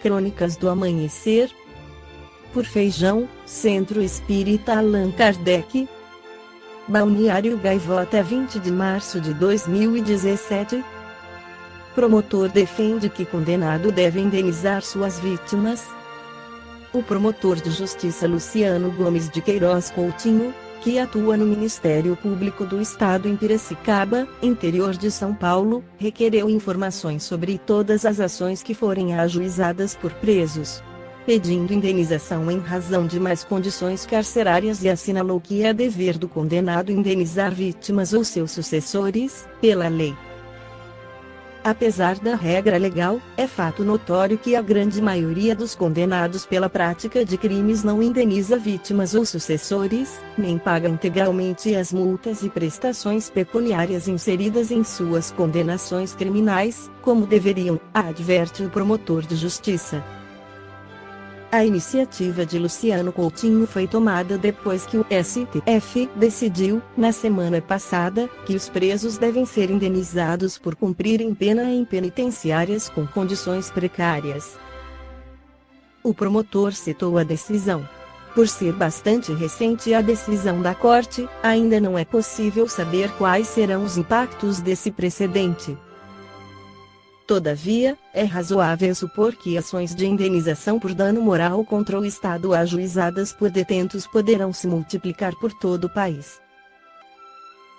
Crônicas do Amanhecer. Por Feijão, Centro Espírita Allan Kardec. Balneário Gaivota, 20 de março de 2017. Promotor defende que condenado deve indenizar suas vítimas. O promotor de justiça Luciano Gomes de Queiroz Coutinho, que atua no Ministério Público do Estado em Piracicaba, interior de São Paulo, requereu informações sobre todas as ações que forem ajuizadas por presos, pedindo indenização em razão de más condições carcerárias, e assinalou que é dever do condenado indenizar vítimas ou seus sucessores, pela lei. Apesar da regra legal, é fato notório que a grande maioria dos condenados pela prática de crimes não indeniza vítimas ou sucessores, nem paga integralmente as multas e prestações pecuniárias inseridas em suas condenações criminais, como deveriam, adverte o promotor de justiça. A iniciativa de Luciano Coutinho foi tomada depois que o STF decidiu, na semana passada, que os presos devem ser indenizados por cumprirem pena em penitenciárias com condições precárias. O promotor citou a decisão. Por ser bastante recente a decisão da Corte, ainda não é possível saber quais serão os impactos desse precedente. Todavia, é razoável supor que ações de indenização por dano moral contra o Estado ajuizadas por detentos poderão se multiplicar por todo o país.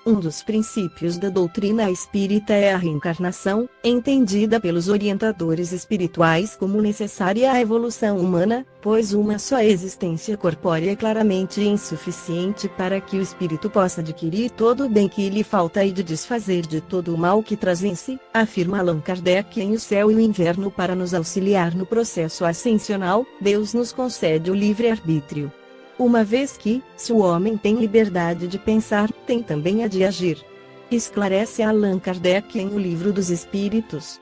Um dos princípios da doutrina espírita é a reencarnação, entendida pelos orientadores espirituais como necessária à evolução humana, pois uma só existência corpórea é claramente insuficiente para que o espírito possa adquirir todo o bem que lhe falta e de desfazer de todo o mal que traz em si, afirma Allan Kardec em O Céu e o Inverno. Para nos auxiliar no processo ascensional, Deus nos concede o livre-arbítrio. Uma vez que, se o homem tem liberdade de pensar, tem também a de agir. Esclarece Allan Kardec em O Livro dos Espíritos.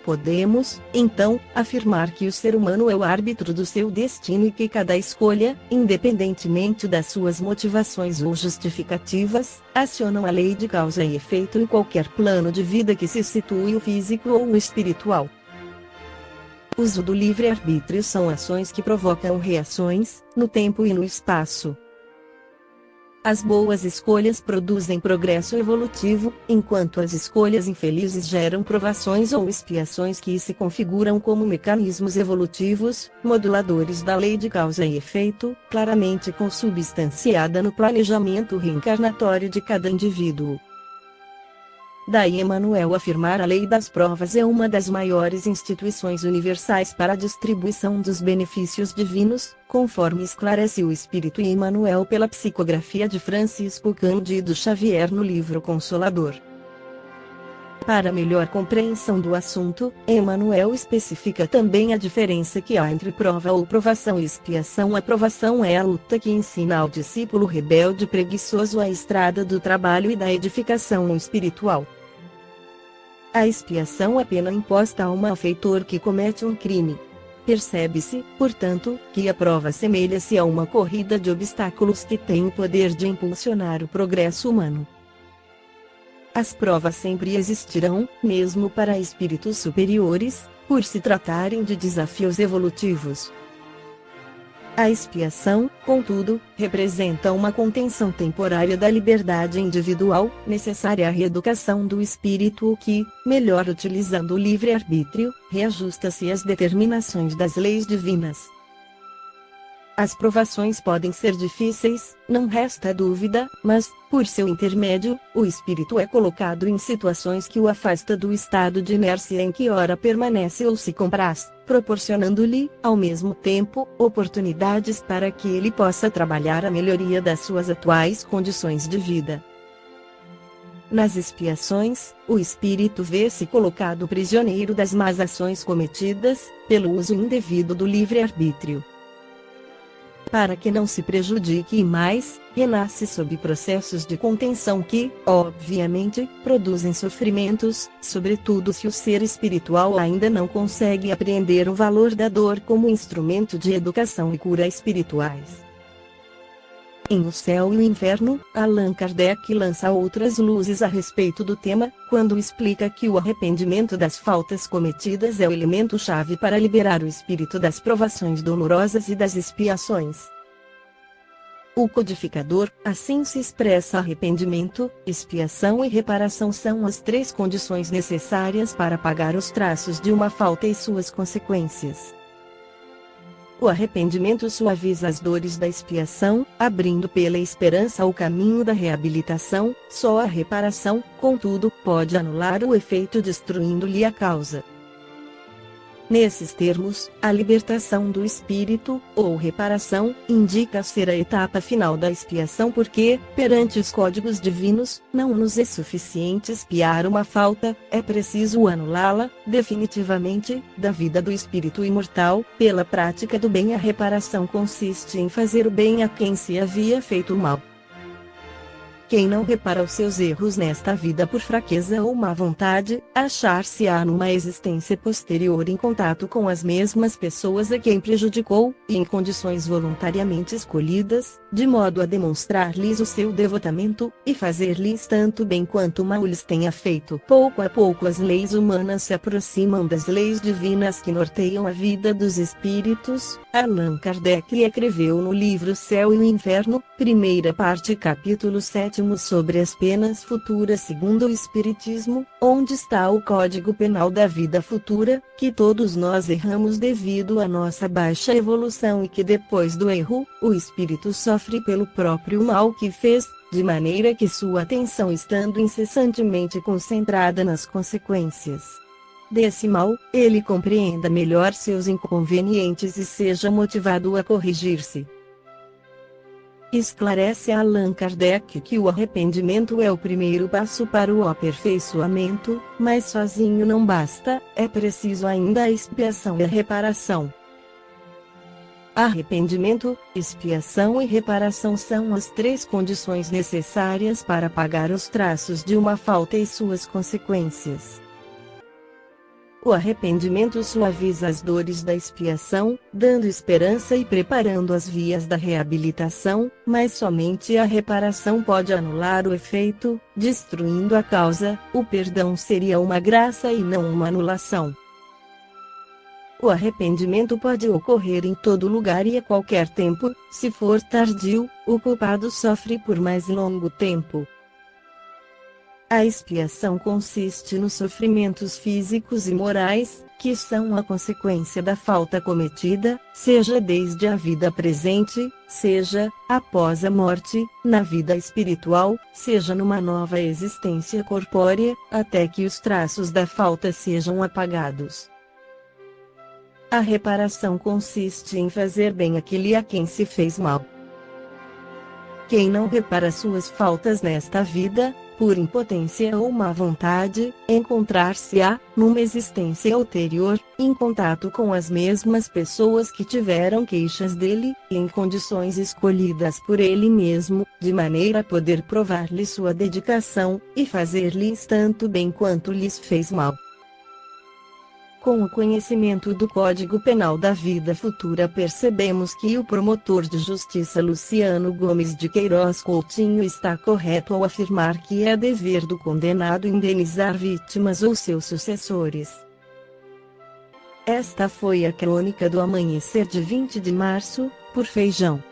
Podemos, então, afirmar que o ser humano é o árbitro do seu destino e que cada escolha, independentemente das suas motivações ou justificativas, acionam a lei de causa e efeito em qualquer plano de vida que se situe o físico ou o espiritual. Uso do livre-arbítrio são ações que provocam reações, no tempo e no espaço. As boas escolhas produzem progresso evolutivo, enquanto as escolhas infelizes geram provações ou expiações que se configuram como mecanismos evolutivos, moduladores da lei de causa e efeito, claramente consubstanciada no planejamento reencarnatório de cada indivíduo. Daí Emmanuel afirmar: a lei das provas é uma das maiores instituições universais para a distribuição dos benefícios divinos, conforme esclarece o Espírito e Emmanuel pela psicografia de Francisco Cândido Xavier no livro Consolador. Para melhor compreensão do assunto, Emmanuel especifica também a diferença que há entre prova ou provação e expiação. A provação é a luta que ensina ao discípulo rebelde e preguiçoso a estrada do trabalho e da edificação espiritual. A expiação é pena imposta a um malfeitor que comete um crime. Percebe-se, portanto, que a prova assemelha-se a uma corrida de obstáculos que tem o poder de impulsionar o progresso humano. As provas sempre existirão, mesmo para espíritos superiores, por se tratarem de desafios evolutivos. A expiação, contudo, representa uma contenção temporária da liberdade individual, necessária à reeducação do espírito que, melhor utilizando o livre-arbítrio, reajusta-se às determinações das leis divinas. As provações podem ser difíceis, não resta dúvida, mas, por seu intermédio, o espírito é colocado em situações que o afasta do estado de inércia em que ora permanece ou se compraz, proporcionando-lhe, ao mesmo tempo, oportunidades para que ele possa trabalhar a melhoria das suas atuais condições de vida. Nas expiações, o espírito vê-se colocado prisioneiro das más ações cometidas, pelo uso indevido do livre-arbítrio. Para que não se prejudique mais, renasce sob processos de contenção que, obviamente, produzem sofrimentos, sobretudo se o ser espiritual ainda não consegue apreender o valor da dor como instrumento de educação e cura espirituais. Em O Céu e o Inferno, Allan Kardec lança outras luzes a respeito do tema, quando explica que o arrependimento das faltas cometidas é o elemento-chave para liberar o espírito das provações dolorosas e das expiações. O codificador, assim se expressa: arrependimento, expiação e reparação são as três condições necessárias para apagar os traços de uma falta e suas consequências. O arrependimento suaviza as dores da expiação, abrindo pela esperança o caminho da reabilitação. Só a reparação, contudo, pode anular o efeito, destruindo-lhe a causa. Nesses termos, a libertação do espírito, ou reparação, indica ser a etapa final da expiação, porque, perante os códigos divinos, não nos é suficiente expiar uma falta, é preciso anulá-la, definitivamente, da vida do espírito imortal. Pela prática do bem, a reparação consiste em fazer o bem a quem se havia feito o mal. Quem não repara os seus erros nesta vida por fraqueza ou má vontade, achar-se-á numa existência posterior em contato com as mesmas pessoas a quem prejudicou, e em condições voluntariamente escolhidas, de modo a demonstrar-lhes o seu devotamento, e fazer-lhes tanto bem quanto mal lhes tenha feito. Pouco a pouco as leis humanas se aproximam das leis divinas que norteiam a vida dos espíritos. Allan Kardec escreveu no livro Céu e o Inferno, primeira parte, capítulo 7, sobre as penas futuras segundo o Espiritismo, onde está o Código Penal da vida futura, que todos nós erramos devido à nossa baixa evolução e que depois do erro, o espírito sofre pelo próprio mal que fez, de maneira que sua atenção, estando incessantemente concentrada nas consequências desse mal, ele compreenda melhor seus inconvenientes e seja motivado a corrigir-se. Esclarece Allan Kardec que o arrependimento é o primeiro passo para o aperfeiçoamento, mas sozinho não basta, é preciso ainda a expiação e a reparação. Arrependimento, expiação e reparação são as três condições necessárias para apagar os traços de uma falta e suas consequências. O arrependimento suaviza as dores da expiação, dando esperança e preparando as vias da reabilitação, mas somente a reparação pode anular o efeito, destruindo a causa. O perdão seria uma graça e não uma anulação. O arrependimento pode ocorrer em todo lugar e a qualquer tempo. Se for tardio, o culpado sofre por mais longo tempo. A expiação consiste nos sofrimentos físicos e morais, que são a consequência da falta cometida, seja desde a vida presente, seja, após a morte, na vida espiritual, seja numa nova existência corpórea, até que os traços da falta sejam apagados. A reparação consiste em fazer bem àquele a quem se fez mal. Quem não repara suas faltas nesta vida, por impotência ou má vontade, encontrar-se-á, numa existência ulterior, em contato com as mesmas pessoas que tiveram queixas dele, e em condições escolhidas por ele mesmo, de maneira a poder provar-lhes sua dedicação, e fazer-lhes tanto bem quanto lhes fez mal. Com o conhecimento do Código Penal da vida futura, percebemos que o promotor de justiça Luciano Gomes de Queiroz Coutinho está correto ao afirmar que é dever do condenado indenizar vítimas ou seus sucessores. Esta foi a crônica do amanhecer de 20 de março, por Feijão.